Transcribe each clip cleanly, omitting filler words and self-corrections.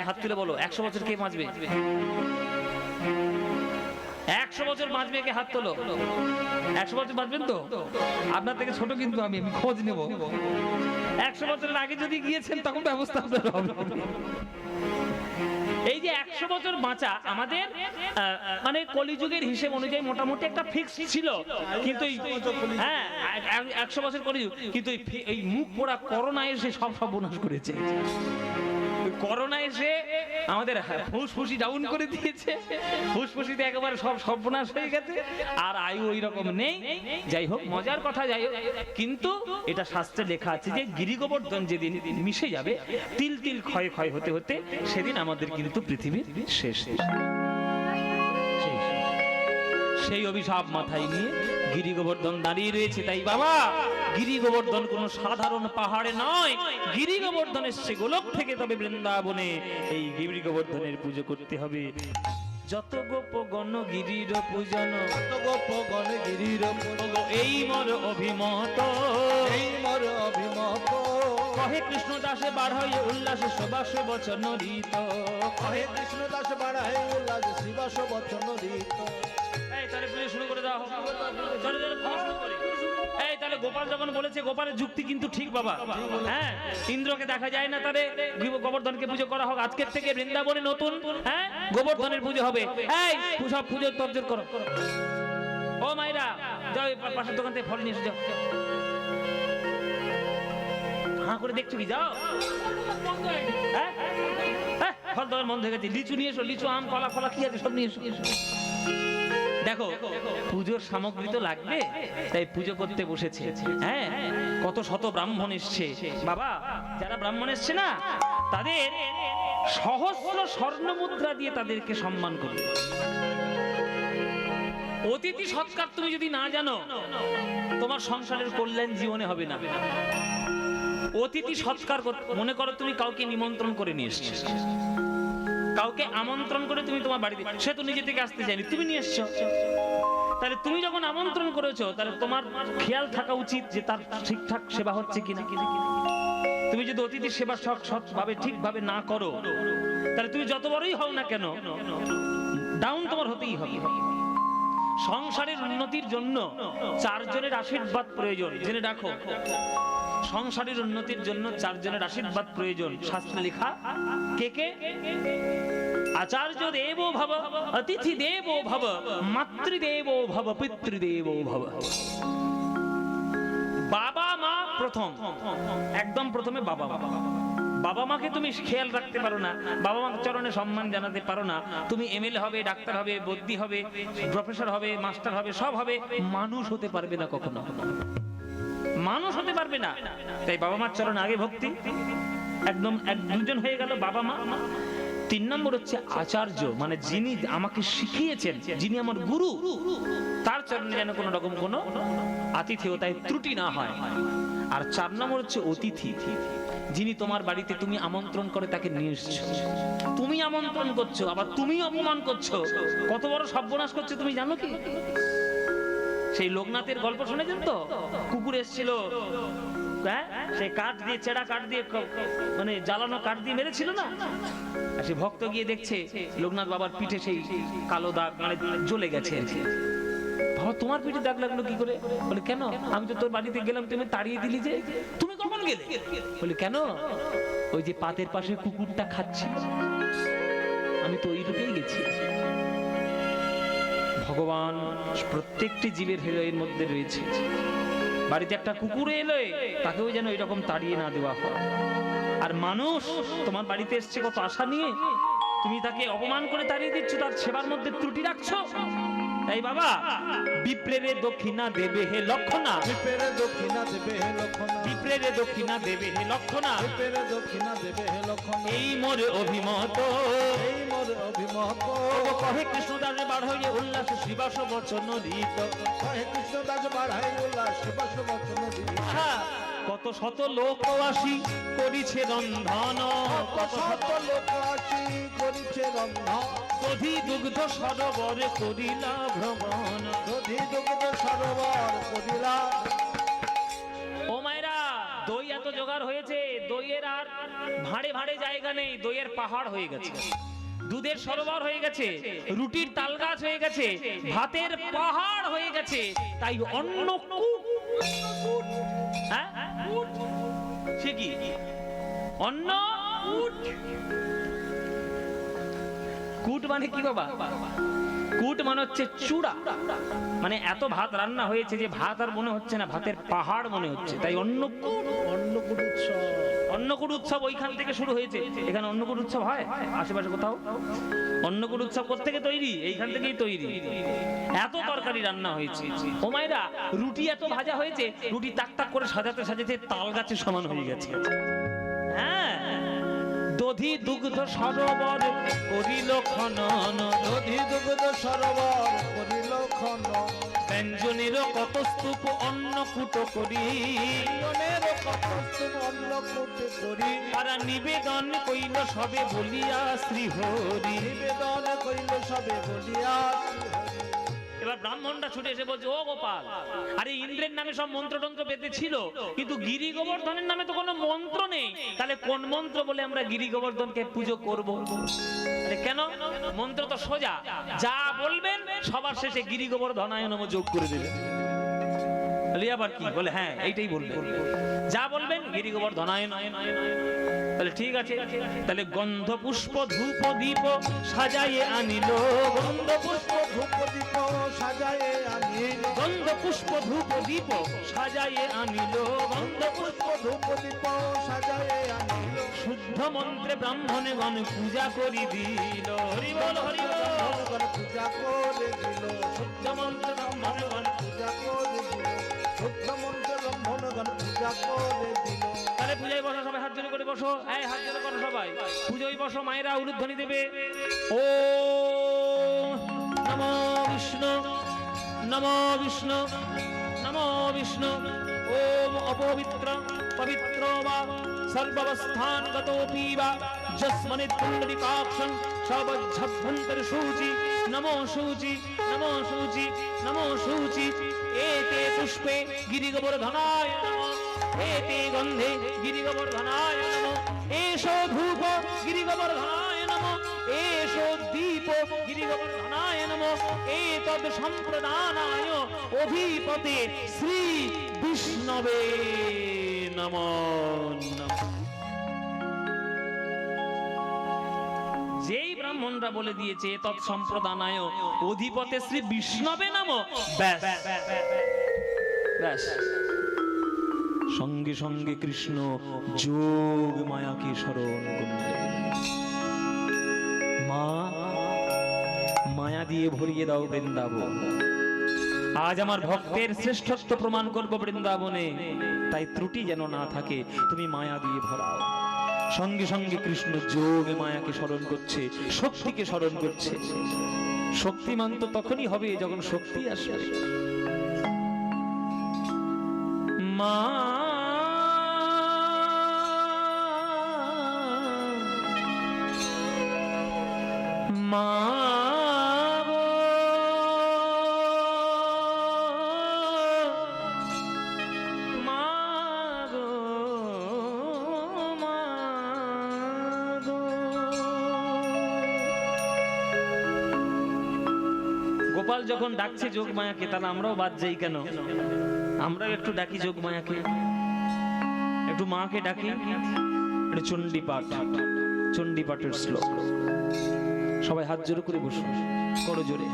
হাত তুলে বলো 100 বছর কে বাঁচবে? 100 বছর বাঁচবে কে? হাত তোলো। 100 বছর বাঁচবেন তো? আপনার থেকে ছোট কিন্তু আমি খোঁজ নেব। 100 বছরের আগে যদি গিয়েছেন তখন ব্যবস্থা হবে। এই যে 100 বছর বাঁচা আমাদের মানে কলিযুগের হিসেব অনুযায়ী মোটামুটি একটা ফিক্স ছিল, কিন্তু হ্যাঁ 100 বছর কলিযুগ, কিন্তু এই মুখ পোড়া করোনা এসে সব সর্বনাশ করেছে। করোনা এসে আমাদের ফুসফুসি ডাউন করে দিয়েছে, ফুসফুসিতে একেবারে সব সর্বনাশ হয়ে গেছে, আর আয়ু ওই রকম নেই। যাই হোক, মজার কথা যাই হোক, কিন্তু এটা শাস্ত্রে লেখা আছে যে গিরি গোবর্ধন যেদিন মিশে যাবে, তিল তিল ক্ষয় ক্ষয় হতে হতে সেদিন আমাদের কিন্তু পৃথিবীর শেষ। সেই অভিশাপ মাথায় নিয়ে গিরি গোবর্ধন দাঁড়িয়ে রয়েছে। তাই বাবা, গিরি গোবর্ধন কোনো সাধারণ পাহাড়ে নয়, গিরি গোবর্ধন এসছে গোলক থেকে, তবে বৃন্দাবনে এই গিরি গোবর্ধনের পুজো করতে হবে। যত গোপগণ গিরির পূজন, যত গোপগণ গিরির পূজন, এই মর অভিমত, এই মর অভিমত। কহে কৃষ্ণ দাসে বাড়ায় উল্লাসে সুবাস বচন রীত, কহে কৃষ্ণ দাস বাড়ায় উল্লাস শিবাস বচন রীত। এই তাহলে পুজো শুরু করে দাও। চলো চলো খাওয়া শুরু করি। এই তাহলে গোপাল যখন বলেছে, গোপালের যুক্তি কিন্তু ঠিক বাবা। হ্যাঁ, ইন্দ্রকে দেখা যায় না, তাহলে গোবর্ধনকে পুজো করা হোক। আজকের থেকে বৃন্দাবনে নতুন হ্যাঁ গোবর্ধনের পুজো হবে। এই সব পুজোর তরজোর করো। ও মাইরা যাও, পাশের দোকান থেকে ফল নিয়ে এসে যাও। হাঁ করে দেখছো কি? যাও। হ্যাঁ ফল দোকান বন্ধ হয়ে গেছে। লিচু নিয়ে এসো, লিচু, আম, কলা ফলা কি আছে সব নিয়ে এসো। দেখো, পুজোর সামগ্রী তো লাগবে, তাই পুজো করতে বসেছে। হ্যাঁ, কত শত ব্রাহ্মণ এসছে বাবা। যারা ব্রাহ্মণ এসছে না, তাদের সহস্র স্বর্ণ মুদ্রা দিয়ে তাদেরকে সম্মান করবে। অতিথি সৎকার তুমি যদি না জানো, তোমার সংসারের কল্যাণ জীবনে হবে না। অতিথি সৎকার মনে করো তুমি কাউকে নিমন্ত্রণ করে নিয়ে এসছো, কাউকে আমন্ত্রণ করে তুমি তোমার বাড়িতে, সে তো নিজে থেকে আসতে চাইনি, তুমি নিয়ে এসছো। তাহলে তুমি যখন আমন্ত্রণ করেছো, তাহলে তোমার খেয়াল থাকা উচিত যে তার ঠিকঠাক সেবা হচ্ছে কিনা। তুমি যদি অতিথির সেবা সৎভাবে ঠিকভাবে না করো, তাহলে তুমি যত বড়ই হও না কেন, ডাউন তোমার হতেই হবে। সংসারের উন্নতির জন্য 4 জনের আশীর্বাদ প্রয়োজন, জেনে রাখো। সংসারের উন্নতির জন্য 4 জনের আশীর্বাদ প্রয়োজন। শাস্ত্রে লেখা, কে কে? আচার্য দেবো ভব, অতিথি দেবো ভব, মাতৃদেবো ভব, পিতৃদেবো ভব। বাবা মা প্রথম, একদম প্রথমে বাবা মা। বাবা মাকে তুমি খেয়াল রাখতে পারো না, বাবা মার চরণে সম্মান জানাতে পারো না, তুমি এমএলএ হবে, ডাক্তার হবে, বদ্যি হবে, প্রফেসর হবে, মাস্টার হবে, সব হবে, মানুষ হতে পারবে না কখনো, মানুষ হতে পারবে না। তাই বাবা মার চরণে আগে ভক্তি, একদম 2জন হয়ে গেল বাবা মা। 3 নম্বর হচ্ছে আচার্য, মানে যিনি আমাকে শিখিয়েছেন, যিনি আমার গুরু, তার চরণে যেন কোনো রকম কোনো আতিথেয়তায় ত্রুটি না হয়। আর 4 নম্বর হচ্ছে অতিথি, যিনি তোমার বাড়িতে তুমি আমন্ত্রণ করে তাকে নিয়ে এসছো, তুমি আমন্ত্রণ করছো, আবার তুমি অপমান করছো, কত বড় সর্বনাশ করছো তুমি জানো কি? সেই লোকনাথের গল্প শুনেছেন তো? কুকুর এসেছিল, হ্যাঁ, সেই কাঠ দিয়ে, চেড়া কাঠ দিয়ে, মানে জ্বালানো কাঠ দিয়ে মেরেছিল না। আর সে ভক্ত গিয়ে দেখছে লোকনাথ বাবার পিঠে সেই কালো দাগ, মানে জ্বলে গেছে। বাবা, তোমার পিঠে দাগ লাগলো কি করে? বলে, কেন? আমি তো তোর বাড়িতে গেলাম, তুমি তাড়িয়ে দিলি যে। তুমি কখন গেলে? বলে, কেন? ওই যে পাতের পাশে কুকুরটা খাচ্ছে, আমি তো ওই রূপেই গেছি। ভগবান প্রত্যেকটি জীবের হৃদয়ের মধ্যে রয়েছে। বাড়িতে একটা কুকুর এলো, তাকেও যেন এরকম তাড়িয়ে না দেওয়া হয়। আর মানুষ তোমার বাড়িতে এসছে কত আশা নিয়ে, তুমি তাকে অপমান করে তাড়িয়ে দিচ্ছ, তার সেবার মধ্যে ত্রুটি রাখছো। তাই বাবা, বিপ্রেরে দক্ষিণা দেবে হে লক্ষণা, বিপ্রেরে দক্ষিণা দেবে হে লক্ষণা, বিপ্রেরে দক্ষিণা দেবে হে লক্ষণা, বিপ্রেরে দক্ষিণা দেবে হে লক্ষণা। এই মোর অভিমত, এই মোর অভিমত। কহে কৃষ্ণদাসে বাড়াইয়ে উল্লাস শিবাস বচন রীত, কহে কৃষ্ণদাস বাড়াই উল্লাস শিবাস বচন রীত। কত শত লোক আসি করিছে রন্ধন, কত শত লোক আসি করিছে রন্ধন, দধি দুগ্ধ সরোবরে করিলা ভ্রমণ, দধি দুগ্ধ সরোবর করিলা। ও মায়েরা, দই এত এত জোগাড় হয়েছে, দইয়ের আর ভাঁড়ে ভাঁড়ে জায়গা নেই, দইয়ের পাহাড় হয়ে গেছে, দুধের সরোবর হয়ে গেছে, রুটির তাল গাছ হয়ে গেছে, ভাতের পাহাড় হয়ে গেছে। তাই অন্ন কূট, হ্যাঁ সে কি অন্ন কূট? কূট মানে কি বাবা? কূট মানে হচ্ছে চূড়া, মানে এত ভাত রান্না হয়েছে যে ভাত আর মনে হচ্ছে না, ভাতের পাহাড় মনে হচ্ছে। তাই অন্নকূট, অন্নকূট উৎসব। অন্নকূট উৎসব ওইখান থেকে শুরু হয়েছে। এখানে অন্নকূট উৎসব হয় আশেপাশে কোথাও? অন্নকূট উৎসব কোত্থেকে তৈরি? এইখান থেকেই তৈরি। এত তরকারি রান্না হয়েছে। ও মায়েরা, রুটি এত ভাজা হয়েছে, রুটি তাক তাক করে সাজাতে সাজাতে তাল গাছের সমান হয়ে গেছে। হ্যাঁ, দধি দুগ্ধ সরোবর করিল খনন, দধি দুগ্ধ সরোবর করিল খনন, ব্যঞ্জনের কত স্তূপ অন্নকূট করি, ব্যঞ্জনের কত স্তূপ অন্নকূট করি, তারা নিবেদন কইল সবে বলিয়া শ্রীহরি। নিবেদন করিল সবে বলিয়া শ্রীহরি। এবার ব্রাহ্মণটা ছুটে এসে বলছে, ও গোপাল, আরে ইন্দ্রের নামে সব মন্ত্রতন্ত্র পেতে ছিল, কিন্তু গিরি গোবর্ধনের নামে তো কোনো মন্ত্র নেই, তাহলে কোন মন্ত্র বলে আমরা গিরি গোবর্ধনকে পুজো করব? আরে কেন? মন্ত্র তো সোজা, যা বলবেন সবার শেষে গিরি গোবর্ধনায় নমঃ যোগ করে দেবেন। বলি আবার কি বলে? হ্যাঁ এইটাই বলবেন, যা বলবেন গিরি গোবর্ধনায় নয়। তাহলে ঠিক আছে, তাহলে গন্ধ পুষ্প ধূপ দীপ সাজায়ে আনিল, গন্ধ পুষ্প ধূপ দীপ সাজায়ে আনিল, গন্ধ পুষ্প ধূপ দীপ সাজায়ে আনিল, গন্ধ পুষ্প ধূপ দীপ সাজায়ে আনিল, শুদ্ধ মন্ত্রে ব্রাহ্মণে গণ পূজা করি দিল। হরি বল হরি বল। ব্রাহ্মণগণ পূজা করে দিল, শুদ্ধ মন্ত্রে ব্রাহ্মণে গণ। পূজা করে দিল, শুদ্ধ মন্ত্রে ব্রাহ্মণগণ পূজা করে দিল। তাহলে পূজায় বসো, সবাই হাত জোড় করে বসো, এই হাত জোড় করো সবাই, পূজায় বসো। মায়েরা উলুধ্বনি দেবে, ও নমো বিষ্ণু নমো বিষ্ণু নমো বিষ্ণু। ওম অপবিত্র পবিত্র বা সর্বাবস্থান গতোপি বা যস্মনি পুণ্ডরিকাক্ষং সবজ্জভ্যন্তর শুচি, নমো শুচি নমো শুচি নমো শুচি। এতে পুষ্পে গিরিগোবর্ধনায় নমঃ, এতে গন্ধে গিরিগোবর্ধনায় নমঃ, এষো ধূপ গিরিগোবর্ধনায় নমঃ, এষো দীপ গিরিগোবর্ধনায় নমঃ, এতদ সম্প্রদানায় অধিপতে শ্রী বিষ্ণবে নমো নমঃ। যেই ব্রাহ্মণরা বলে দিয়েছে তৎ সম্প্রদানায় অধিপতে শ্রী বিষ্ণবে নমঃ, ব্যাস ব্যাস, সঙ্গে সঙ্গে কৃষ্ণ যোগ মায়াকে স্মরণ করলেন। মা, মায়া দিয়ে ভরিয়ে দাও বৃন্দাবন, আজ আমার ভক্তের শ্রেষ্ঠত্ব প্রমাণ করব বৃন্দাবনে, তাই ত্রুটি যেন না থাকে, তুমি মায়া দিয়ে ভরাও। সঙ্গে সঙ্গে কৃষ্ণ যোগ মায়াকে স্মরণ করছে, শক্তিকে স্মরণ করছে। শক্তিমান তো তখনই হবে যখন শক্তি আসবে। মা মা গো, মা গো, মা গো। গোপাল যখন ডাকছে যোগমায়াকে, তাহলে আমরাও বাদ যাই কেন? আমরাও একটু ডাকি যোগমায়াকে, একটু মাকে ডাকি, একটু চণ্ডী পাঠ, চণ্ডী পাঠের শ্লোক। সবাই হাত জোড় করে বসুন, করো জোরে।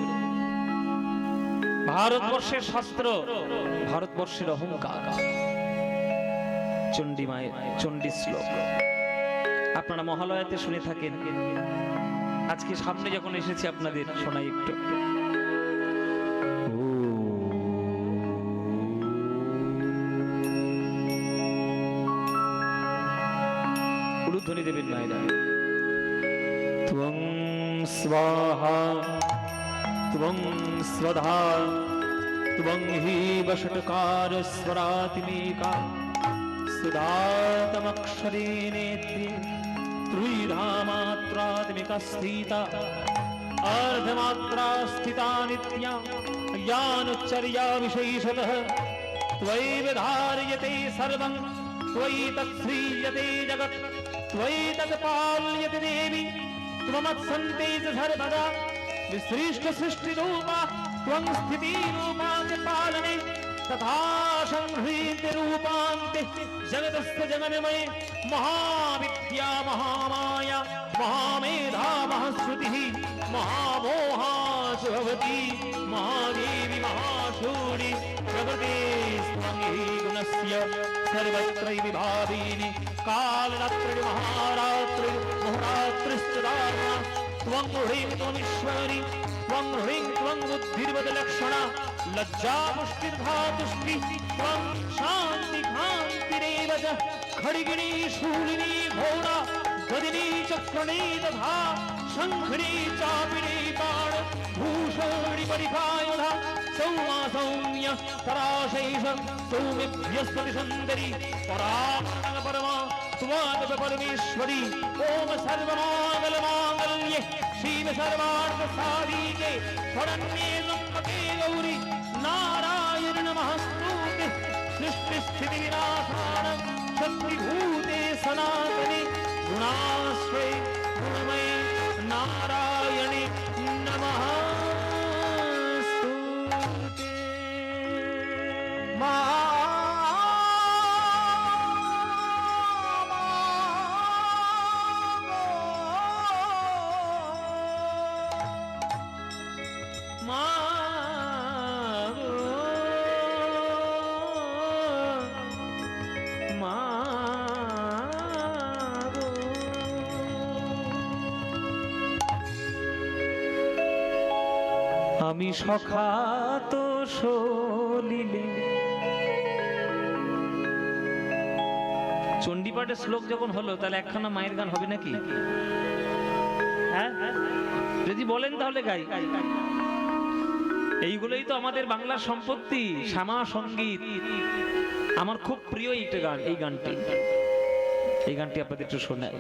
ভারতবর্ষের শাস্ত্র, ভারতবর্ষের অহংকার, চণ্ডী মায়ের চণ্ডী শ্লোক আপনারা মহালয়াতে শুনে থাকেন। আজকে সামনে যখন এসেছি আপনাদের শোনাই একটু। উলুধ্বনি দেবেন মায়েরা। ত্বং স্বাহা ত্বং স্বধা ত্বং হি বষটকার স্বরাতিমেকা সুধাতমক্ষরে নেত্রে ত্রিধামাত্রাত্মিকা স্থিতা अर्धमात्रा स्थिता नित्या ज्ञानोच्चर्या विशेषतः त्वयैव धार्यते सर्वं त्वयि तत्श्रीयते जगत् त्वयि तत्पाल्यते देवी त्वमत्सन्ते च सर्वदा विसृष्ट सृष्टिरूपा त्वं स्थितिरूपा च पालने तथा संहृत्य रूपान्ते जगतस्य जगन्मये महाविद्या महामाया महामेधा महाश्रुतिः महामोहा च भवति महादेवी महाशूरि प्रकृते स्वं हि गुणस्य सर्वत्र विभाविनी कालरात्रि महारात्रि मुहूर्तश्च दारुणा त्वं ह्रीं त्वमीश्वरी त्वं ह्रीं त्वं बुद्धिर्वदलक्षणा लज्जा मुष्टिर्धातुष्टि त्वं शान्ति कान्तिरेव च खड्गिणी शूलिनी घोरा गदिनी चक्रणी तथा शङ्खिनी चापिनी बाण भूषणी परिखायुधा सौमा सौम्य तराशैष सौम्यभ्यस्पति सुन्दरी परात्मन परमा त्वादप परमेश्वरी ओम सर्वमाङ्गलमाङ्गल्ये शिव सर्वार्थ साधिके शरण्ये त्र्यम्बके गौरी नारायण नमस्तुते सृष्टि स्थिति विनाशानं शक्तिभूते सनातने गुणाश्रये गुणमये नारायणे नमस्तुते আমি সখা তো সলিলে চণ্ডীপাঠের শ্লোক যখন হলো তাহলে একখানা মায়ের গান হবে নাকি? হ্যাঁ, যদি বলেন তাহলে গাই। এইগুলোই তো আমাদের বাংলার সম্পত্তি, শ্যামা সঙ্গীত। আমার খুব প্রিয় এইটা গান, এই গানটি আপনাদের একটু শোনাই।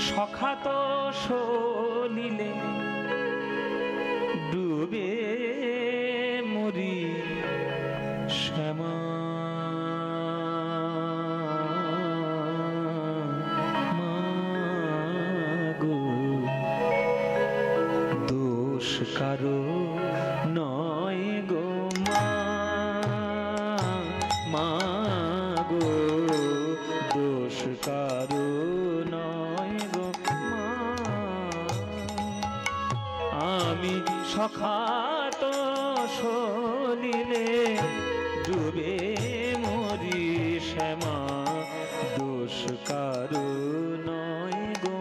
সখা তো সলিলে ডুবে মরি শ্যামা মাগো দোষ কারো নয় গো মাগো দোষ কারো নয় গো আমি সখা তো সলিলে ডুবে মরি শ্যামা দোষ কারো নয় গো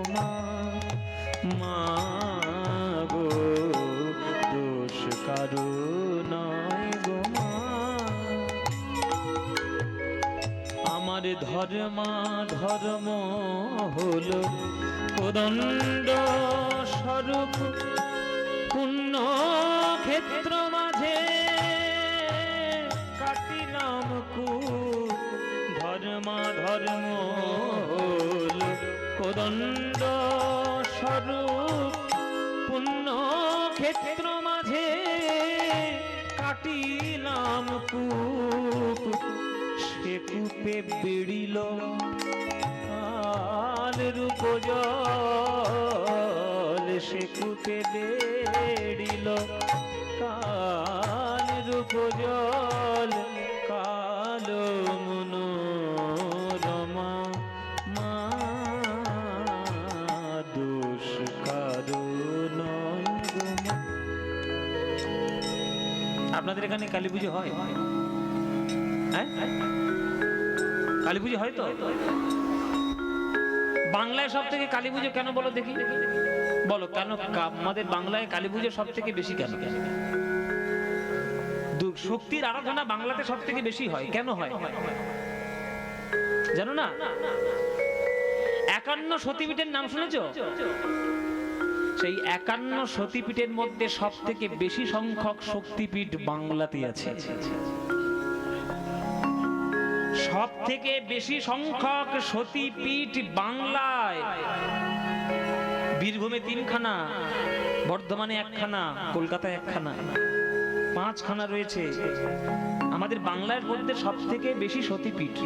মাগো দোষ কারো নয় গো আমার ধর্ম হলো কোদণ্ড স্বরূপ পুণ্য ক্ষেত্র মাঝে কাটিলাম কূপ ধর্ম হল কোদণ্ড স্বরূপ পুণ্য ক্ষেত্র মাঝে কাটিলাম কূপ সে কূপে বেড়িল আর রূপ জল সে কূপে বেড়িল কাল রূপ জল কালো মনোরমা মা দোষ কারো নয় গো মা। আপনাদের এখানে কালী পুজো হয়? হ্যাঁ, কালী পুজো হয় তো? বাংলায় সব থেকে কালী পুজো কেন বলো দেখি? বলো কেন আমাদের বাংলায় কালী পুজো সব থেকে বেশি কেন? শক্তির আরাধনা বাংলাতে সব থেকে বেশি হয়, কেন হয় জানো না? 51 সতীপীঠের নাম শুনেছো? সেই 51 সতীপীঠের মধ্যে সব থেকে বেশি সংখ্যক শক্তিপীঠ বাংলাতে আছে। সব থেকে বেশি সংখ্যক সতীপীঠ বাংলায়। বীরভূমে 3খানা, বর্ধমানে 1খানা, কলকাতায় 1খানা। 5খানা রয়েছে। আমাদের বাংলার মধ্যে সব থেকে বেশি সতীপীঠ।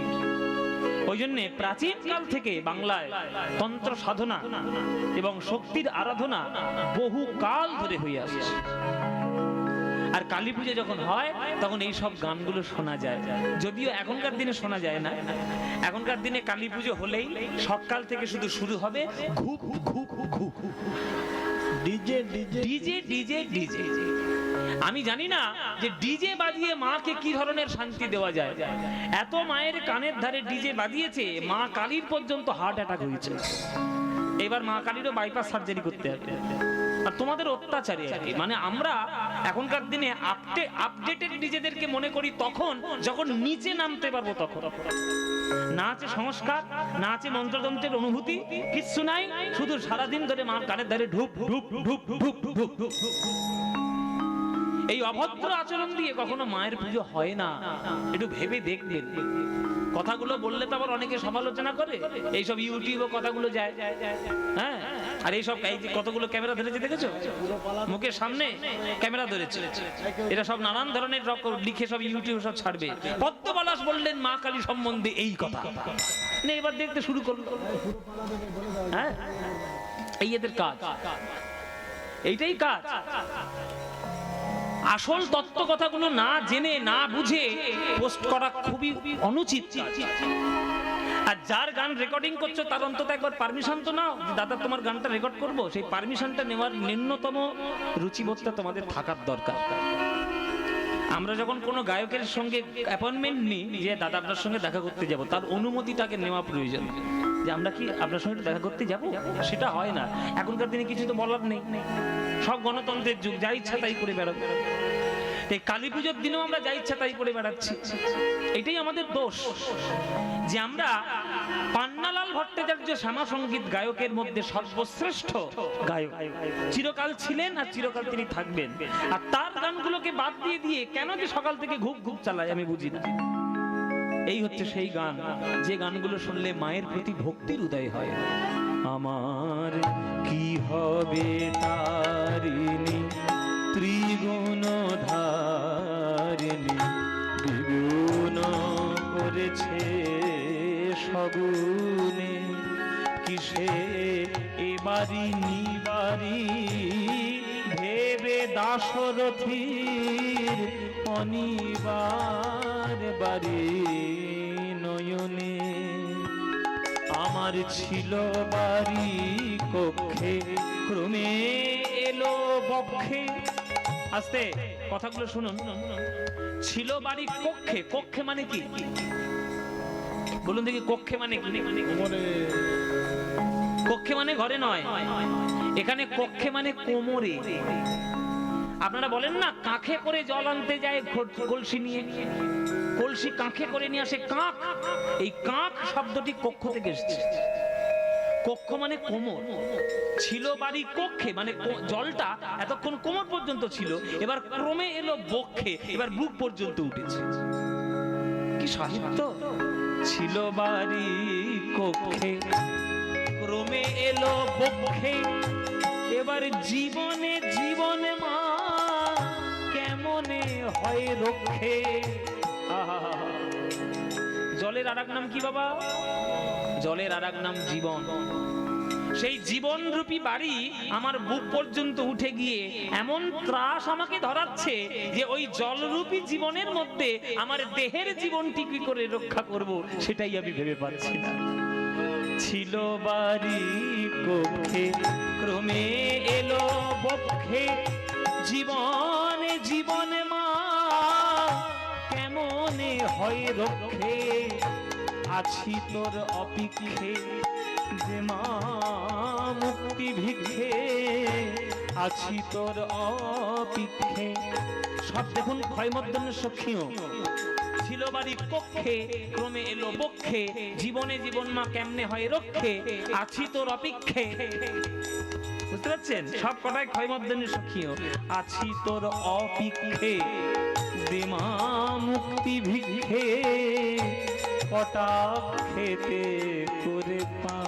ওই জন্যে প্রাচীন কাল থেকে বাংলায় তন্ত্র সাধনা এবং শক্তির আরাধনা বহু কাল ধরে হয়ে আসছে। আর কালী পুজো যখন হয় তখন এই সব গানগুলো শোনা যায়, যদিও এখনকার দিনে শোনা যায় না। এখনকার দিনে কালী পুজো হলেই সকাল থেকে শুধু শুরু হবে ঘু ঘু ঘু ঘু ঘু, DJ DJ DJ DJ DJ. আমি জানি না যে ডিজে বাজিয়ে মাকে কি ধরনের শান্তি দেওয়া যায়। এত মায়ের কানের ধারে ডিজে বাজিয়েছে, মা কালীর পর্যন্ত হার্ট অ্যাটাক হয়েছে। এবার মা কালীরও বাইপাস সার্জারি করতে হবে। আর তোমাদের অত্যাচারী আর কি। মানে আমরা এখনকার দিনে আপডেটেড নিজেদেরকে মনে করি তখন যখন নিচে নামতে পারবো। তখন না আছে সংস্কার, না আছে মন্ত্রতন্ত্রের অনুভূতি, কিচ্ছু নাই। শুধু সারাদিন ধরে মার কানের ধারে ঢুপ ঢুপ ঢুপ ঢুপ ঢুপ ঢুপ। এই অভদ্র আচরণ দিয়ে কখনো মায়ের পুজো হয় না, একটু ভেবে দেখবেন। কথাগুলো বললে তো আবার অনেকে সমালোচনা করে, এইসব ইউটিউবে কথাগুলো যায়। হ্যাঁ, আর এইসব কতগুলো ক্যামেরা ধরেছে দেখেছো, মুখের সামনে ক্যামেরা ধরেছে। এটা সব নানান ধরনের লিখে সব ইউটিউবে সব ছাড়বে। পদ্মপলাশ বললেন মা কালী সম্বন্ধে এই কথা, না এবার দেখতে শুরু করলো। হ্যাঁ, এই এদের কাজ, এইটাই কাজ। আসল তত্ত্ব কথাগুলো না জেনে না বুঝে পোস্ট করা খুবই অনুচিত। আর যার গান রেকর্ডিং করছো তার অন্তত একবার পারমিশন তো নাও, দাদা তোমার গানটা রেকর্ড করবো। সেই পারমিশনটা নেওয়ার ন্যূনতম রুচিবোধটা তোমাদের থাকার দরকার। আমরা যখন কোনো গায়কের সঙ্গে অ্যাপয়েন্টমেন্ট নিই যে দাদা আপনার সঙ্গে দেখা করতে যাব, তার অনুমতিটাকে নেওয়া প্রয়োজন, যে আমরা কি আপনার সঙ্গে দেখা করতে যাব। সেটা হয় না। এখনকার দিনে কিছু তো বলার নেই, সব গণতন্ত্রের যুগ, যা ইচ্ছা তাই করে বেড়াবো। এই কালী পুজোর দিনেও আমরা যা ইচ্ছা তাই করে বেড়াচ্ছি। এটাই আমাদের দোষ যে আমরা পান্নালাল ভট্টাচার্য শ্যামা সঙ্গীত গায়কের মধ্যে সর্বশ্রেষ্ঠ গায়ক চিরকাল ছিলেন আর চিরকাল তিনি থাকবেন। আর তার গানগুলোকে বাদ দিয়ে দিয়ে কেন যে সকাল থেকে ঘুপ ঘুপ চালায় আমি বুঝি না। এই হচ্ছে সেই গান যে গানগুলো শুনলে মায়ের প্রতি ভক্তির উদয় হয়। আমার কি হবে তারিণী ত্রিগুণ ধারিণী, দ্বিগুণ করেছে সগুণে, কিসে এবারি নিবারি ভেবে দাশরথীর অনিবার বাড়ি নয়নে। আমার ছিল বাড়ি কক্ষে, ক্রমে এলো বক্ষে। আস্তে কথাগুলো শুনুন। ছিল বাড়ি কক্ষে, কক্ষে মানে কি বলুন দেখি, কক্ষে মানে কি? কক্ষে মানে ঘরে নয়, এখানে কক্ষে মানে কোমরে। আপনারা বলেন না কাঁখে করে জল আনতে যায় কলসি নিয়ে, কলসি কাঁখে করে নিয়ে আসে কাঁখ। এই কাঁখ শব্দটি কক্ষ থেকে এসেছে। কক্ষ মানে কোমর। ছিল বাড়ি কক্ষে মানে জলটা এতক্ষণ কোমর পর্যন্ত ছিল, এবার ক্রমে এলো বক্ষে, এবার বুক পর্যন্ত উঠেছে। কি সাহিত্য! ছিল বাড়ি কক্ষে, ক্রমে এলো বক্ষে, এবার জীবনে জীবনে মা কেমনে হয় রক্ষে। জলের আরেক নাম কি বাবা? জলের আরেক নাম জীবন। সেই জীবন রূপী বাড়ি আমার বুক পর্যন্ত উঠে গিয়ে এমন ত্রাস আমাকে ধরাচ্ছে যে ওই জলরূপী জীবনের মধ্যে আমার দেহের জীবনটি কি করে রক্ষা করব সেটাই আমি ভেবে পাচ্ছি না। ছিল বাড়ি কক্ষে, ক্রমে এলো বক্ষে, জীবনে জীবনে মা কেমনে হয় রক্ষে। আছি তোর অপেক্ষে যে মা মুক্তি ভিক্ষে, আছি তোর অপেক্ষে। সব দেখুন ক্ষয়মর্দনের সক্ষীয়। ছিল বাড়ি কক্ষে, ক্রমে এলো বক্ষে, জীবনে জীবন মা কেমনে হয় রক্ষে, আছি তোর অপেক্ষে। বুঝতে পারছেন? সব কটাই ক্ষয়মর্দনের সক্ষীয়। আছি তোর অপেক্ষে দে মা মুক্তি ভিক্ষে, কটা খেতে করে পা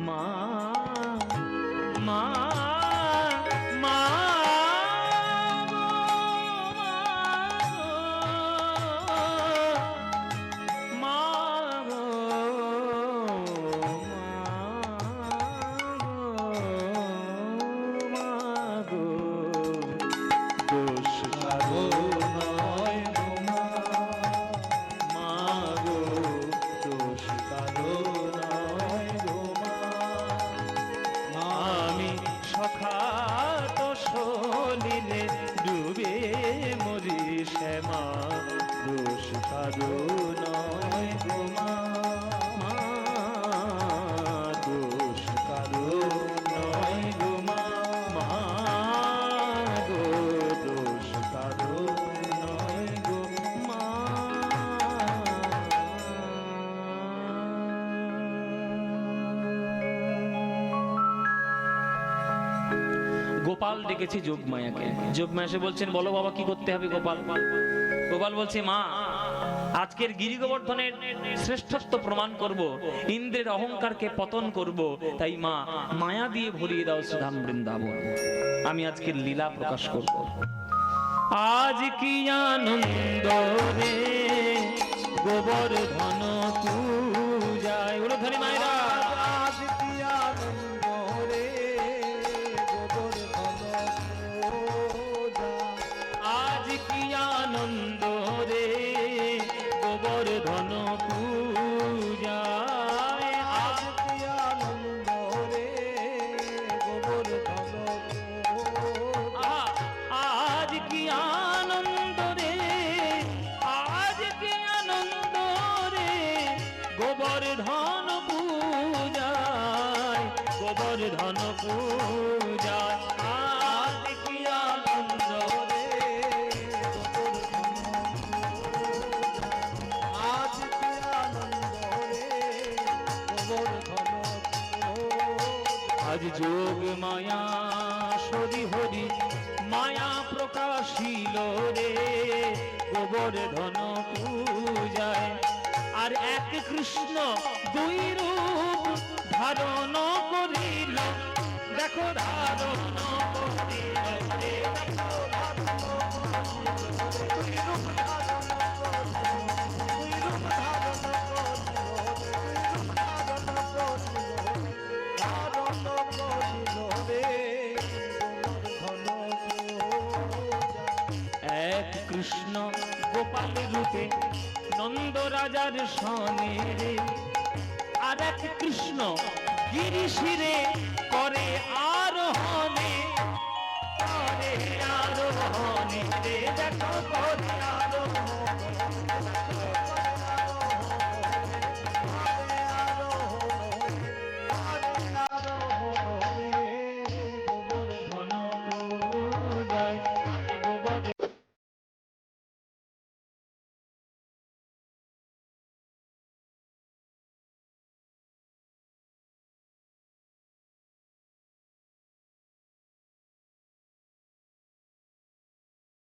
মা মা মা। দোষ কারো নয় গো মা, মা গো দোষ কারো নয় গো মা, আমি সখাত সলিলে ডুবে মরি শ্যামা, দোষ কারো নয় গো মা, মা দোষ কারো নয় গো মা, মা গো দোষ কারো নয় গো মা। গোপাল ডেকেছে যোগমায়াকে। যোগমায়া এসে বলছেন, বলো বাবা কি করতে হবে গোপাল? গোপাল বলছে, মা আজকের গিরি গোবর্ধনের শ্রেষ্ঠত্ব প্রমাণ করব, ইন্দ্রের অহংকারকে পতন করব, তাই মা মায়া দিয়ে ভরিয়ে দাও সুধাম বৃন্দাবন, আমি আজকের লীলা প্রকাশ করব। আজ কি আনন্দ রে গোবর্ধন পূজায়, উলুধ্বনি মায়েরা। আজ কি আনন্দ রে গোবর্ধন পূজা, আজ কি আনন্দ রে গোবর্ধন পূজায়, আজ কি আনন্দ রে গোবর্ধন পূজা, আজ কি আনন্দ রে, আজ কি আনন্দ রে গোবর্ধন পূজায়, গোবর্ধন পূজায়, আজ কি আনন্দ রে। আজ কি আনন্দ রে গোবর্ধন পূজা, আজ যোগ মায়া সরি হরি মায়া প্রকাশিল রে গোবর্ধন পূজায়, আর এক কৃষ্ণ দুই রূপ ধারণ করিল, দেখো ধারণ করিল রে, দেখো ধারণ তুই রূপ ধারণ করিল রে গোবর্ধন পূজা, এক কৃষ্ণ গোপাল রূপে নন্দ রাজার সনে রে, আর এক কৃষ্ণ গিরিশিরে করে আরোহণে, করে আরোহণে রে, দেখো করে